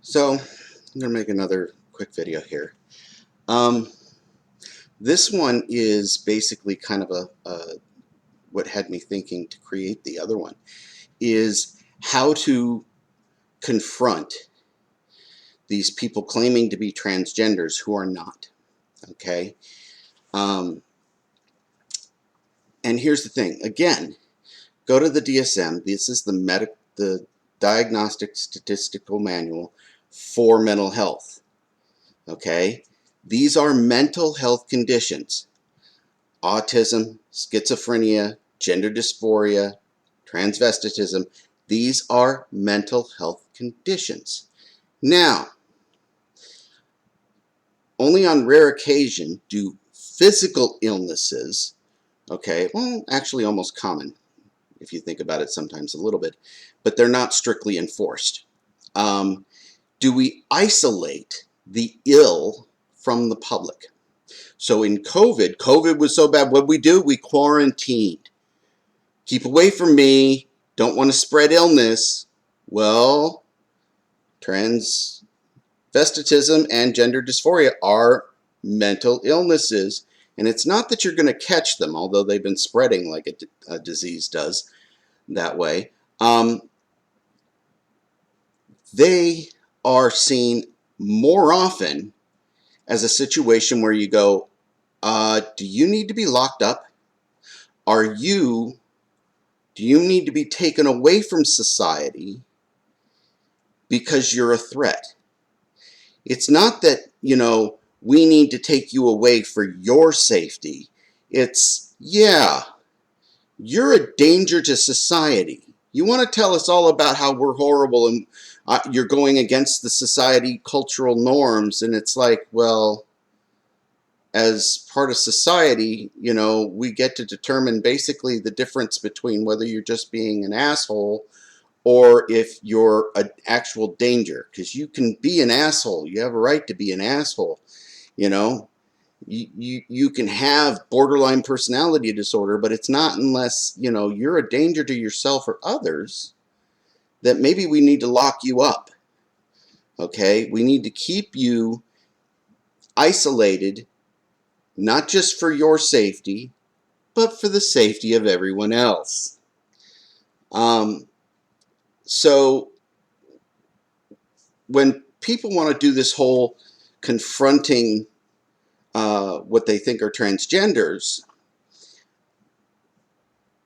So I'm going to make another quick video here. Um, this one is basically kind of what had me thinking to create the other one is how to confront these people claiming to be transgenders who are not. Okay. Um, and here's the thing. Again, go to the DSM. This is the Diagnostic Statistical Manual for Mental Health. Okay. These are mental health conditions. Autism, schizophrenia, gender dysphoria, transvestitism. These are mental health conditions. Now, only on rare occasion do physical illnesses, okay, well, actually almost common if you think about it sometimes a little bit, but they're not strictly enforced. Do we isolate the ill from the public? So in COVID was so bad, what did we do? We quarantined. Keep away from me. Don't want to spread illness. Well, transvestitism and gender dysphoria are mental illnesses. And it's not that you're going to catch them, although they've been spreading like a disease does that way. They are seen more often as a situation where you go, do you need to be locked up? Do you need to be taken away from society because you're a threat? It's not that, we need to take you away for your safety. It's, yeah, you're a danger to society. You want to tell us all about how we're horrible and you're going against the society cultural norms. And it's like, well, as part of society, we get to determine basically the difference between whether you're just being an asshole or if you're an actual danger. Because you can be an asshole. You have a right to be an asshole. You can have borderline personality disorder, but it's not unless, you're a danger to yourself or others that maybe we need to lock you up. Okay? We need to keep you isolated, not just for your safety, but for the safety of everyone else. So when people want to do this whole confronting what they think are transgenders,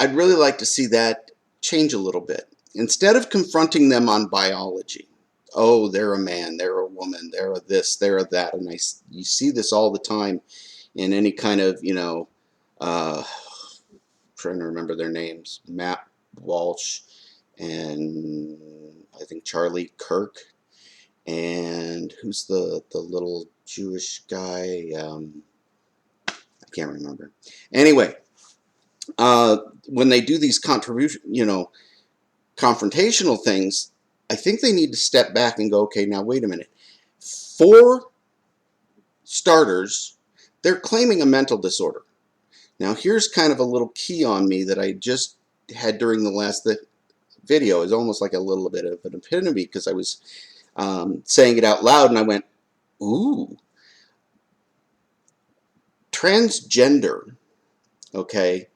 I'd really like to see that change a little bit. Instead of confronting them on biology, oh, they're a man, they're a woman, they're a this, they're a that, and you see this all the time in any kind of, trying to remember their names, Matt Walsh and I think Charlie Kirk, and who's the little Jewish guy? I can't remember. Anyway, when they do these confrontational things, I think they need to step back and go, okay, now wait a minute. For starters, they're claiming a mental disorder. Now here's kind of a little key on me that I just had during the last video. It's almost like a little bit of an epiphany because I was saying it out loud and I went, ooh. Transgender, okay,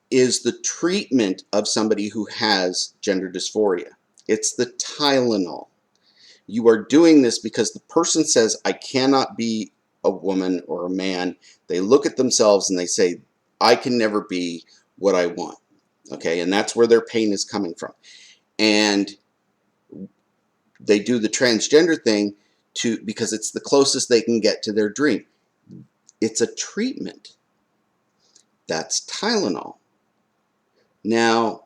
is the treatment of somebody who has gender dysphoria. It's the Tylenol. You are doing this because the person says, I cannot be a woman or a man. They look at themselves and they say, I can never be what I want. Okay, and that's where their pain is coming from. And they do the transgender thing because it's the closest they can get to their dream. It's a treatment. That's Tylenol. Now,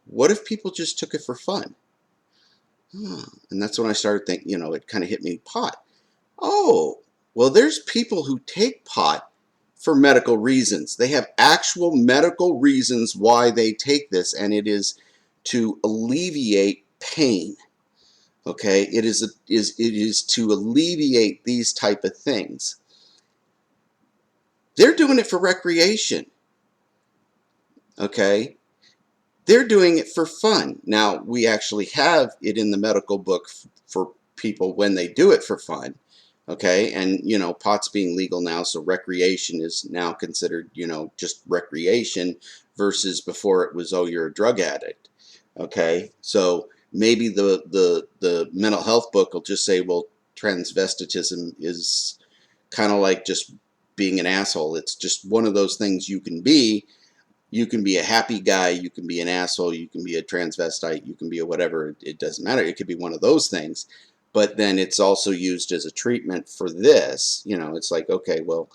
what if people just took it for fun? And that's when I started thinking, it kind of hit me, pot. Oh, well, there's people who take pot for medical reasons. They have actual medical reasons why they take this, and it is to alleviate pain. Okay, it is to alleviate these type of things. They're doing it for recreation. Okay, They're doing it for fun. Now, we actually have it in the medical book for people when they do it for fun. Okay, and you know, pot's being legal now, so recreation is now considered, you know, just recreation versus before it was, oh, you're a drug addict. Okay, so maybe the mental health book will just say, well, transvestitism is kind of like just being an asshole. It's just one of those things you can be. You can be a happy guy, you can be an asshole, you can be a transvestite, you can be a whatever, it doesn't matter. It could be one of those things. But then it's also used as a treatment for this. You know, it's like, okay, well,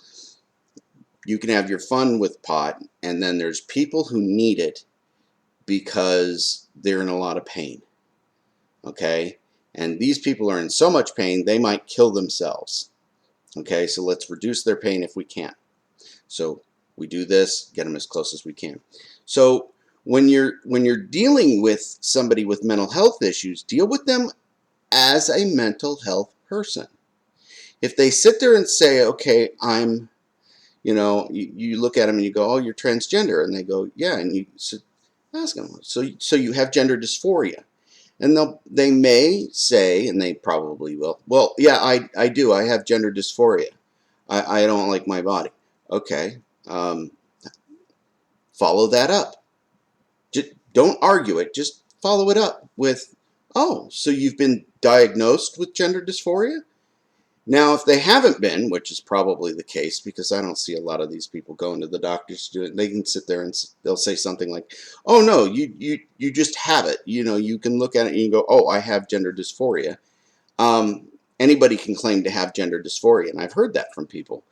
you can have your fun with pot, and then there's people who need it because they're in a lot of pain. Okay? And these people are in so much pain, they might kill themselves. Okay, so let's reduce their pain if we can. So we do this, get them as close as we can. So when you're dealing with somebody with mental health issues, deal with them as a mental health person. If they sit there and say, okay, I'm, you know, you look at them and you go, oh, you're transgender, and they go, yeah, and you ask them, so you have gender dysphoria. And they may say, and they probably will, well, yeah, I do. I have gender dysphoria. I don't like my body. Okay. Follow that up. Just don't argue it. Just follow it up with, oh, so you've been diagnosed with gender dysphoria? Now, if they haven't been, which is probably the case, because I don't see a lot of these people going to the doctors to do it, they can sit there and they'll say something like, oh, no, you just have it. You know, you can look at it and you go, oh, I have gender dysphoria. Anybody can claim to have gender dysphoria, and I've heard that from people.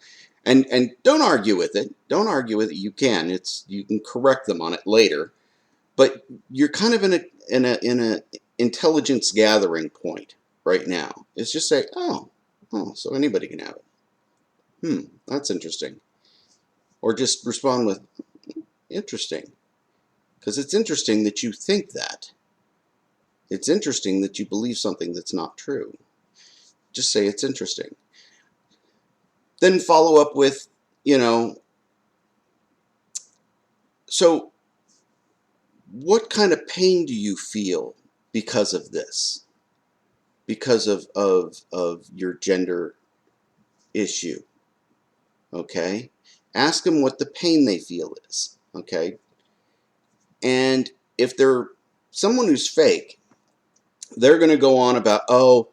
And don't argue with it. Don't argue with it. You can. You can correct them on it later. But you're kind of in a intelligence gathering point right now. It's just say, oh, so anybody can have it. That's interesting. Or just respond with, interesting. Because it's interesting that you think that. It's interesting that you believe something that's not true. Just say it's interesting. Then follow up with, you know, so what kind of pain do you feel because of this? Because of your gender issue. Okay? Ask them what the pain they feel is. Okay? And if they're someone who's fake, they're going to go on about, oh,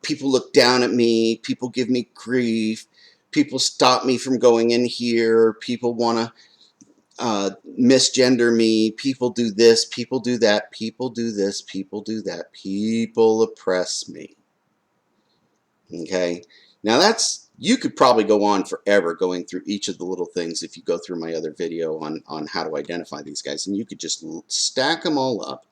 people look down at me, people give me grief, people stop me from going in here, people want to misgender me, people do this, people do that, people do this, people do that, people oppress me. Okay, now you could probably go on forever going through each of the little things if you go through my other video on how to identify these guys, and you could just stack them all up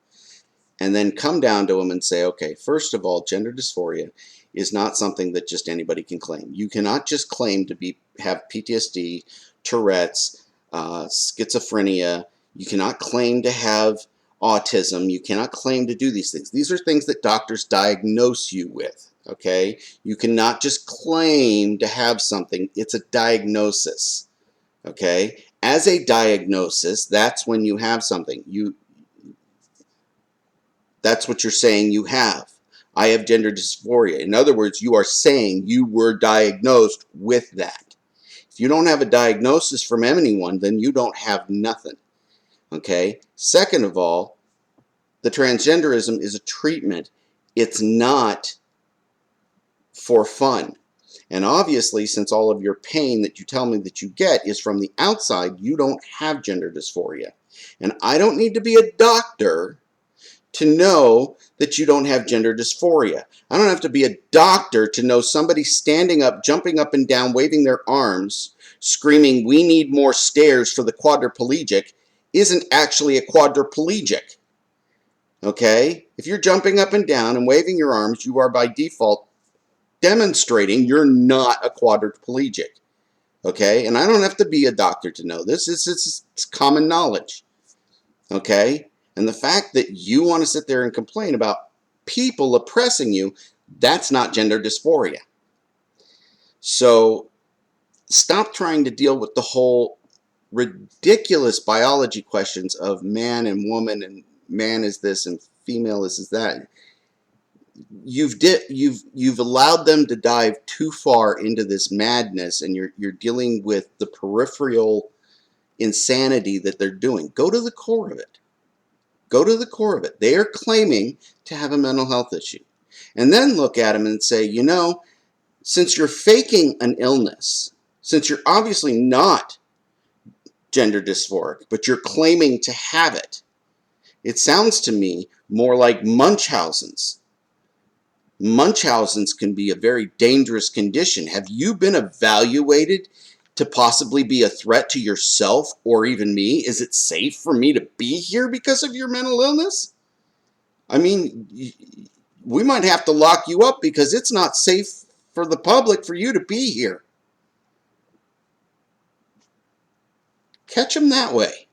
and then come down to them and say, okay, first of all, gender dysphoria is not something that just anybody can claim. You cannot just claim to have PTSD, Tourette's, schizophrenia. You cannot claim to have autism. You cannot claim to do these things. These are things that doctors diagnose you with, okay? You cannot just claim to have something. It's a diagnosis, okay? As a diagnosis, that's when you have something. That's what you're saying you have. I have gender dysphoria. In other words, you are saying you were diagnosed with that. If you don't have a diagnosis from anyone, then you don't have nothing. Okay? Second of all, the transgenderism is a treatment. It's not for fun. And obviously, since all of your pain that you tell me that you get is from the outside, you don't have gender dysphoria. And I don't need to be a doctor to know that you don't have gender dysphoria. I don't have to be a doctor to know somebody standing up, jumping up and down, waving their arms, screaming, we need more stairs for the quadriplegic, isn't actually a quadriplegic. Okay? If you're jumping up and down and waving your arms, you are by default demonstrating you're not a quadriplegic. Okay? And I don't have to be a doctor to know this. It's common knowledge. Okay? And the fact that you want to sit there and complain about people oppressing you, that's not gender dysphoria. So stop trying to deal with the whole ridiculous biology questions of man and woman and man is this and female is that. You've allowed them to dive too far into this madness, and you're dealing with the peripheral insanity that they're doing. Go to the core of it. Go to the core of it. They are claiming to have a mental health issue. And then look at them and say, you know, since you're faking an illness, since you're obviously not gender dysphoric, but you're claiming to have it, it sounds to me more like Munchausen's. Munchausen's can be a very dangerous condition. Have you been evaluated to possibly be a threat to yourself or even me? Is it safe for me to be here because of your mental illness? I mean, we might have to lock you up because it's not safe for the public for you to be here. Catch them that way.